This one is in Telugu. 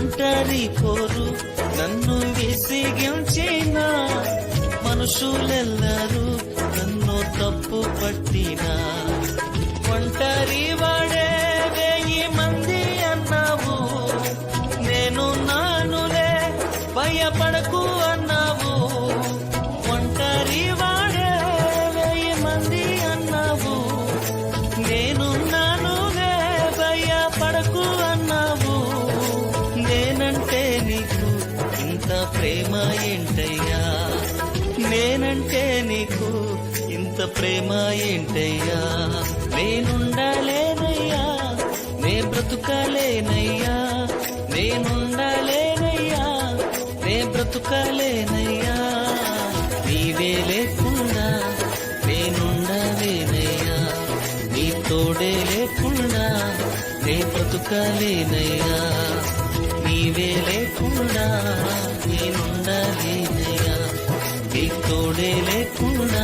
ఒంటరి పోరు నన్ను విసిగించిన మనుషులెల్లరూ నన్ను తప్పు పట్టినా ఒంటరి వాడే 1000 మంది అన్నావు నేను నానులే భయపడకు అన్నావు ఒంటరి వాడే 1000 మంది అన్నావు నేను నానులే భయపడకు అన్నావు నేనంటే నీకు ఇంత ప్రేమ ఏంటయ్యా నేనంటే నీకు ఇంత ప్రేమ ఏంటయ్యా నేనుండాలేనయ్యా నే బ్రతుకాలేనయ్యా నేనుండాలేనయ్యా నే బ్రతుకాలేనయ్యా నీవే లేకుండా నేనుండాలేనయ్యా నీ తోడే లేకుండా నే బ్రతుకాలేనయ్యా నీవే లేకుండా నేనుండాలేనయ్యా నీ తోడే లేకుండా